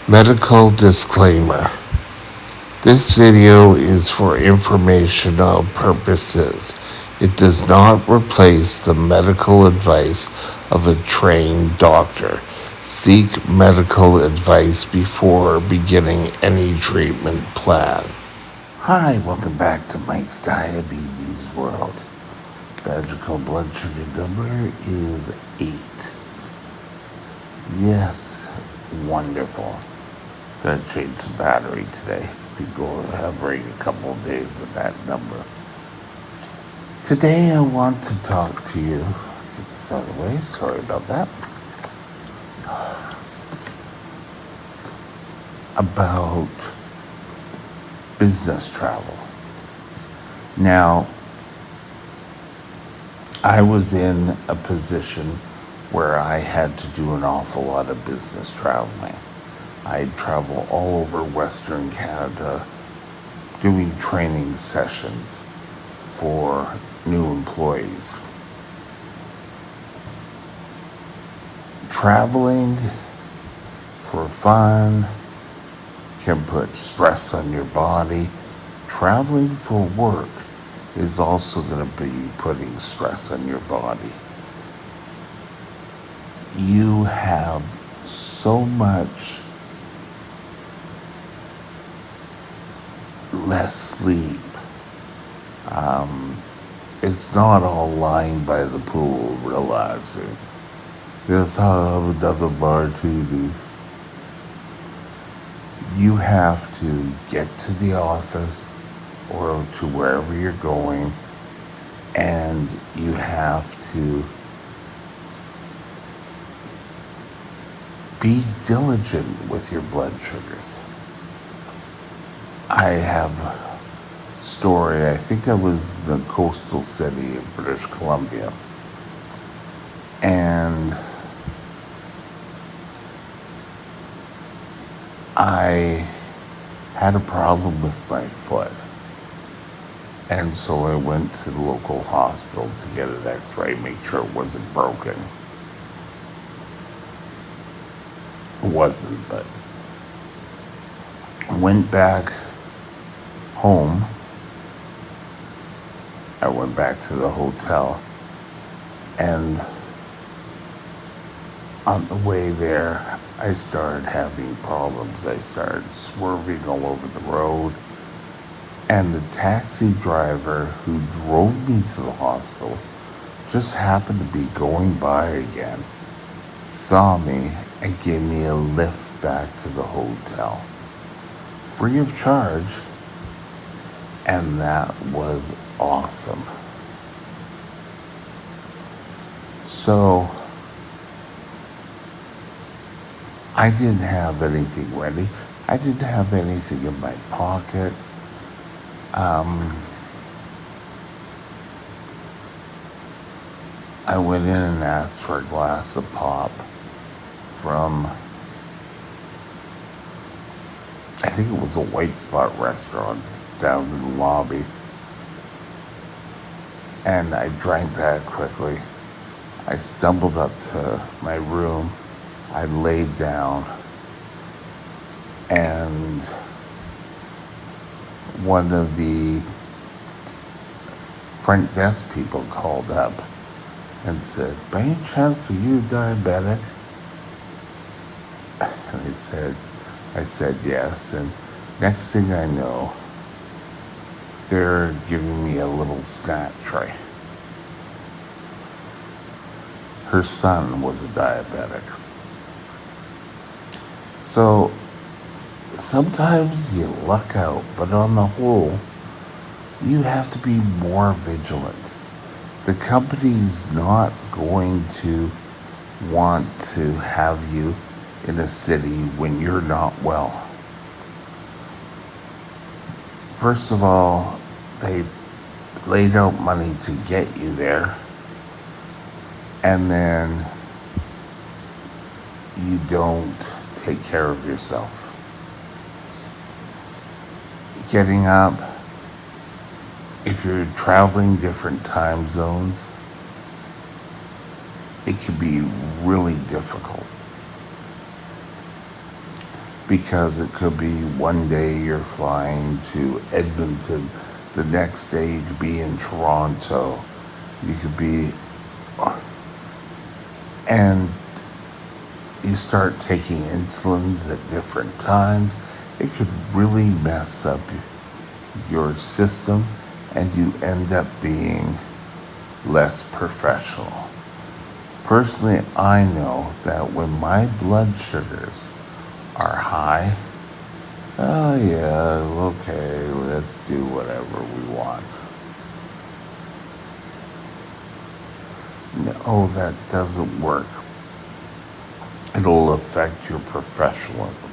Medical disclaimer. This video is for informational purposes. It does not replace the medical advice of a trained doctor. Seek medical advice before beginning any treatment plan. Hi, welcome back to Mike's Diabetes World. Magical blood sugar number is 8. Yes, wonderful. Gonna change the battery today. It's been going hovering a couple of days at that number. Today I want to talk to you. Get this out of the way. Sorry about that. About business travel. Now, I was in a position where I had to do an awful lot of business traveling. I'd travel all over Western Canada doing training sessions for new employees. Traveling for fun can put stress on your body. Traveling for work is also going to be putting stress on your body. You have so much less sleep. It's not all lying by the pool relaxing. Yes, I'll have another martini. You have to get to the office or to wherever you're going, and you have to be diligent with your blood sugars. I have a story. I think I was in the coastal city of British Columbia, and I had a problem with my foot. And so I went to the local hospital to get an x-ray, make sure it wasn't broken. It wasn't, but I went back home. I went back to the hotel, and on the way there, I started having problems. I started swerving all over the road. And the taxi driver who drove me to the hospital just happened to be going by again, saw me, and gave me a lift back to the hotel, free of charge, and that was awesome. So, I didn't have anything ready. I didn't have anything in my pocket. I went in and asked for a glass of pop from, I think it was a White Spot restaurant down in the lobby. And I drank that quickly. I stumbled up to my room. I laid down, and one of the front desk people called up and said, "By any chance, are you diabetic?" And I said yes, and next thing I know, they're giving me a little snack tray. Her son was a diabetic. So sometimes you luck out, but on the whole, you have to be more vigilant. The company's not going to want to have you in a city when you're not well. First of all, they've laid out money to get you there, and then you don't take care of yourself. Getting up, if you're traveling different time zones, it can be really difficult. because it could be one day you're flying to Edmonton, the next day you could be in Toronto, you could be, and you start taking insulins at different times, it could really mess up your system and you end up being less professional. Personally, I know that when my blood sugars are high, oh yeah, okay, let's do whatever we want. No, that doesn't work. It'll affect your professionalism.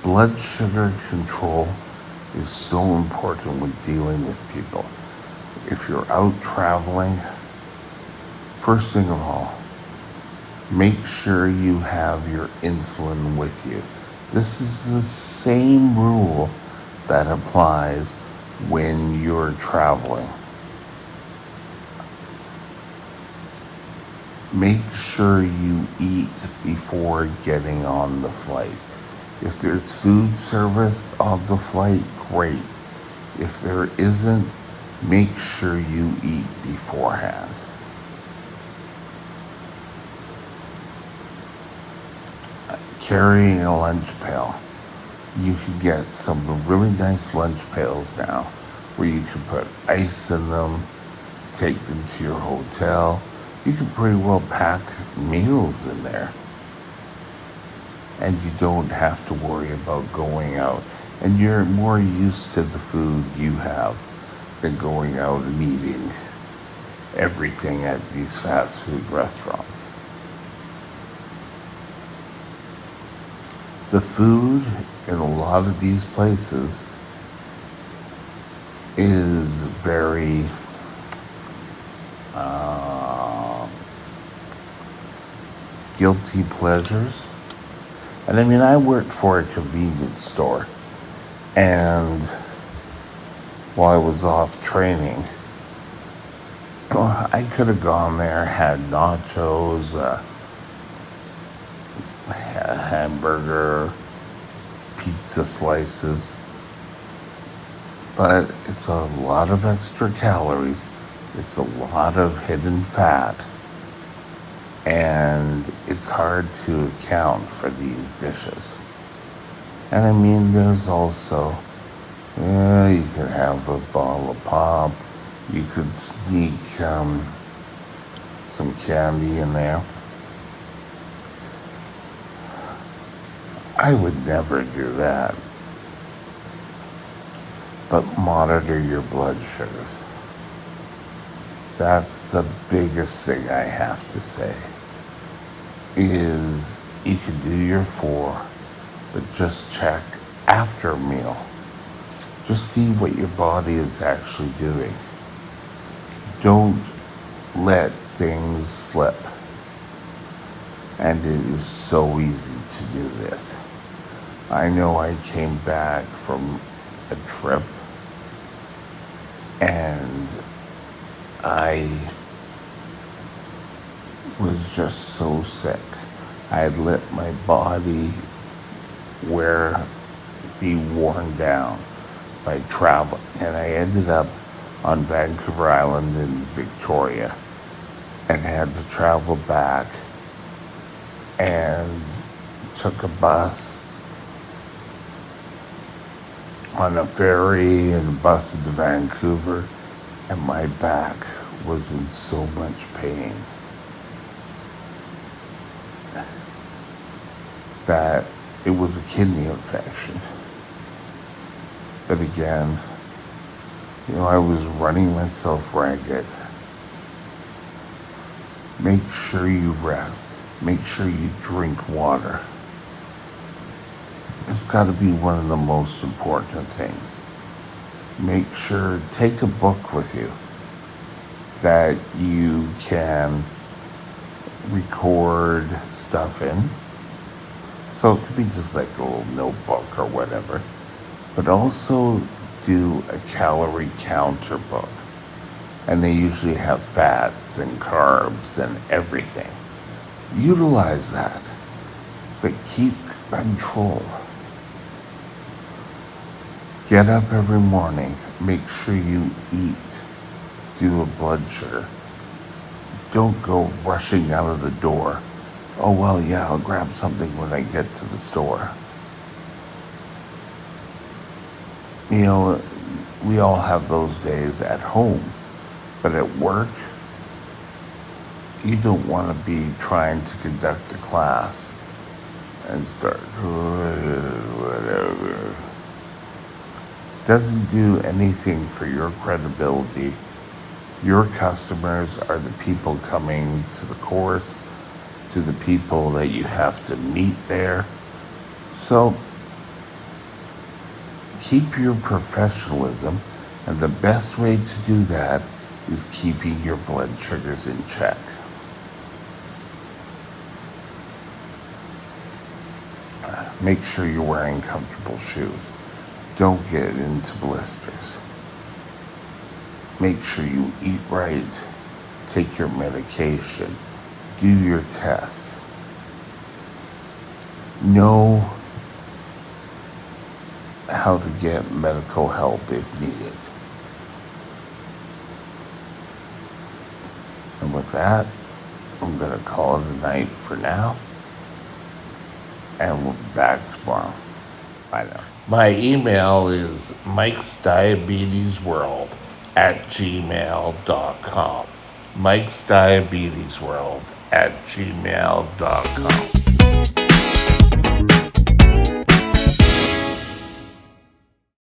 Blood sugar control is so important when dealing with people. If you're out traveling, first thing of all, make sure you have your insulin with you. This is the same rule that applies when you're traveling. Make sure you eat before getting on the flight. If there's food service on the flight, great. If there isn't, make sure you eat beforehand. Carrying a lunch pail. You can get some really nice lunch pails now where you can put ice in them, take them to your hotel. You can pretty well pack meals in there. And you don't have to worry about going out. And you're more used to the food you have than going out and eating everything at these fast food restaurants. The food in a lot of these places is very guilty pleasures. And I mean, I worked for a convenience store, and while I was off training, well, I could have gone there, had nachos, a hamburger, pizza slices, but it's a lot of extra calories, it's a lot of hidden fat, and it's hard to account for these dishes. And I mean, there's also, you could have a bottle of pop, you could sneak some candy in there. I would never do that. But monitor your blood sugars. That's the biggest thing I have to say. Is you can do your 4, but just check after a meal. Just see what your body is actually doing. Don't let things slip. And it is so easy to do this. I know I came back from a trip and I was just so sick. I had let my body be worn down by travel, and I ended up on Vancouver Island in Victoria and had to travel back and took a bus on a ferry and a bus into Vancouver, and my back was in so much pain that it was a kidney infection. But again, I was running myself ragged. Make sure you rest. Make sure you drink water. It's got to be one of the most important things. Make sure, take a book with you that you can record stuff in. So it could be just like a little notebook or whatever. But also do a calorie counter book. And they usually have fats and carbs and everything. Utilize that. But keep control. Get up every morning, make sure you eat, do a blood sugar. Don't go rushing out of the door. Oh, well, yeah, I'll grab something when I get to the store. You know, we all have those days at home, but at work, you don't want to be trying to conduct a class and start whatever. Doesn't do anything for your credibility. Your customers are the people coming to the course, to the people that you have to meet there. So keep your professionalism, and the best way to do that is keeping your blood sugars in check. Make sure you're wearing comfortable shoes. Don't get into blisters. Make sure you eat right, take your medication, do your tests. Know how to get medical help if needed. And with that, I'm going to call it a night for now, and we'll be back tomorrow. Bye now. My email is mikesdiabetesworld@gmail.com. mikesdiabetesworld@gmail.com.